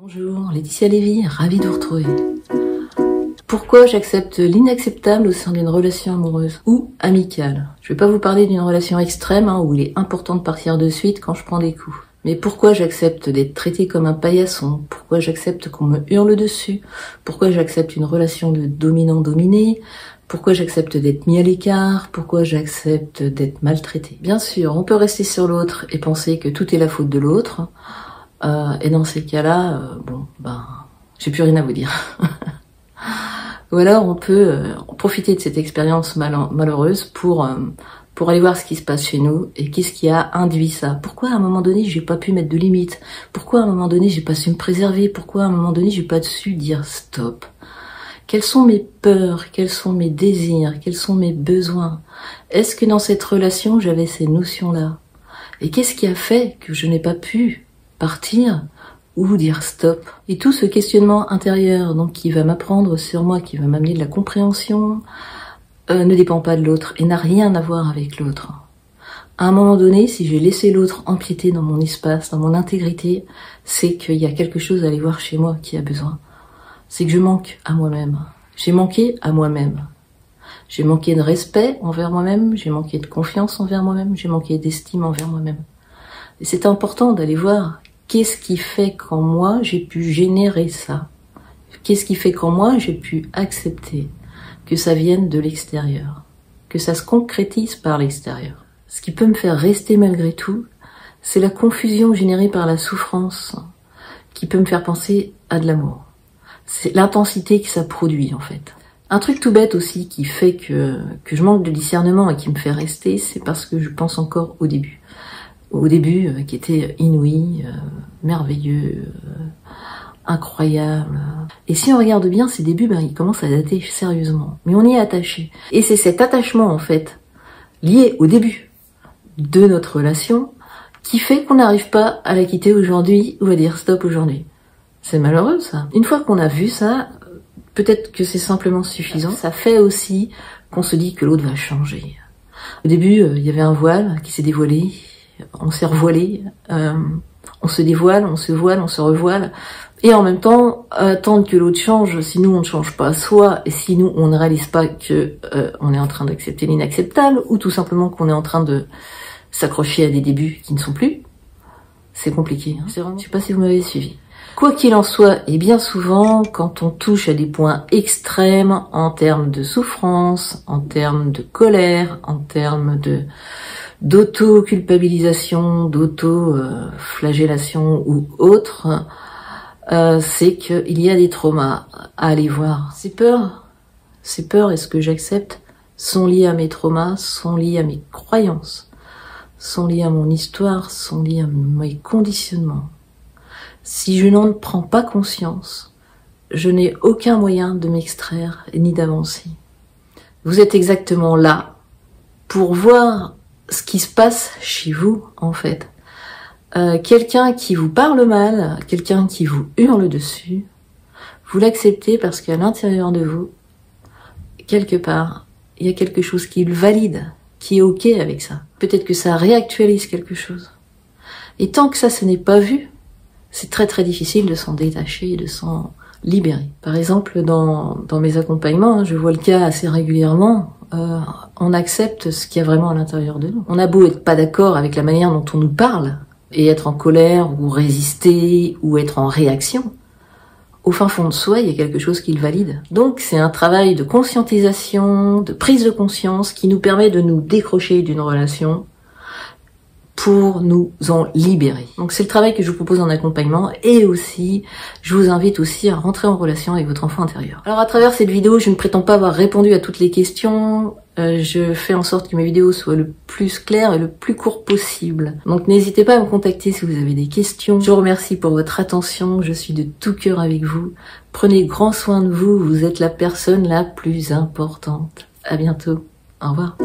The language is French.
Bonjour, Laetitia Lévy, ravie de vous retrouver. Pourquoi j'accepte l'inacceptable au sein d'une relation amoureuse ou amicale? Je vais pas vous parler d'une relation extrême où il est important de partir de suite quand je prends des coups. Mais pourquoi j'accepte d'être traité comme un paillasson? Pourquoi j'accepte qu'on me hurle dessus? Pourquoi j'accepte une relation de dominant-dominé? Pourquoi j'accepte d'être mis à l'écart? Pourquoi j'accepte d'être maltraité? Bien sûr, on peut rester sur l'autre et penser que tout est la faute de l'autre. Et dans ces cas-là, j'ai plus rien à vous dire. Ou alors on peut profiter de cette expérience malheureuse pour aller voir ce qui se passe chez nous et qu'est-ce qui a induit ça. Pourquoi à un moment donné j'ai pas pu mettre de limites? Pourquoi à un moment donné j'ai pas su me préserver? Pourquoi à un moment donné j'ai pas su dire stop? Quelles sont mes peurs? Quels sont mes désirs? Quels sont mes besoins? Est-ce que dans cette relation j'avais ces notions-là? Et qu'est-ce qui a fait que je n'ai pas pu partir ou dire stop? Et tout ce questionnement intérieur, donc qui va m'apprendre sur moi, qui va m'amener de la compréhension, ne dépend pas de l'autre et n'a rien à voir avec l'autre. À un moment donné, si j'ai laissé l'autre empiéter dans mon espace, dans mon intégrité, c'est qu'il y a quelque chose à aller voir chez moi qui a besoin. C'est que je manque à moi-même. J'ai manqué à moi-même. J'ai manqué de respect envers moi-même, j'ai manqué de confiance envers moi-même, j'ai manqué d'estime envers moi-même. Et c'est important d'aller voir qu'est-ce qui fait qu'en moi j'ai pu générer ça. Qu'est-ce qui fait qu'en moi j'ai pu accepter que ça vienne de l'extérieur, que ça se concrétise par l'extérieur. Ce qui peut me faire rester malgré tout, c'est la confusion générée par la souffrance qui peut me faire penser à de l'amour. C'est l'intensité que ça produit en fait. Un truc tout bête aussi qui fait que je manque de discernement et qui me fait rester, c'est parce que je pense encore au début. Au début, qui était inouï, merveilleux, incroyable. Et si on regarde bien, ces débuts, ils commencent à dater sérieusement. Mais on y est attaché. Et c'est cet attachement, en fait, lié au début de notre relation, qui fait qu'on n'arrive pas à la quitter aujourd'hui ou à dire stop aujourd'hui. C'est malheureux, ça. Une fois qu'on a vu ça, peut-être que c'est simplement suffisant. Ça fait aussi qu'on se dit que l'autre va changer. Au début, il y avait un voile qui s'est dévoilé. On s'est revoilé, on se dévoile, on se voile, on se revoile, et en même temps attendre que l'autre change. Si nous on ne change pas soi, et si nous on ne réalise pas que on est en train d'accepter l'inacceptable, ou tout simplement qu'on est en train de s'accrocher à des débuts qui ne sont plus, c'est compliqué. Je sais pas si vous m'avez suivi. Quoi qu'il en soit, et bien souvent, quand on touche à des points extrêmes en termes de souffrance, en termes de colère, en termes d'auto-culpabilisation, d'auto-flagellation ou autre, c'est qu'il y a des traumas à aller voir. Ces peurs, est-ce que j'accepte, sont liées à mes traumas, sont liées à mes croyances, sont liées à mon histoire, sont liées à mes conditionnements. Si je n'en prends pas conscience, je n'ai aucun moyen de m'extraire ni d'avancer. Vous êtes exactement là pour voir ce qui se passe chez vous, en fait. Quelqu'un qui vous parle mal, quelqu'un qui vous hurle dessus, vous l'acceptez parce qu'à l'intérieur de vous, quelque part, il y a quelque chose qui le valide, qui est OK avec ça. Peut-être que ça réactualise quelque chose. Et tant que ça, ce n'est pas vu, c'est très très difficile de s'en détacher et de s'en libérer. Par exemple, dans mes accompagnements, je vois le cas assez régulièrement, on accepte ce qu'il y a vraiment à l'intérieur de nous. On a beau être pas d'accord avec la manière dont on nous parle, et être en colère, ou résister, ou être en réaction, au fin fond de soi, il y a quelque chose qui le valide. Donc c'est un travail de conscientisation, de prise de conscience, qui nous permet de nous décrocher d'une relation, pour nous en libérer. Donc c'est le travail que je vous propose en accompagnement, et aussi, je vous invite aussi à rentrer en relation avec votre enfant intérieur. Alors à travers cette vidéo, je ne prétends pas avoir répondu à toutes les questions, je fais en sorte que mes vidéos soient le plus claires et le plus court possible. Donc n'hésitez pas à me contacter si vous avez des questions. Je vous remercie pour votre attention, je suis de tout cœur avec vous. Prenez grand soin de vous, vous êtes la personne la plus importante. À bientôt, au revoir.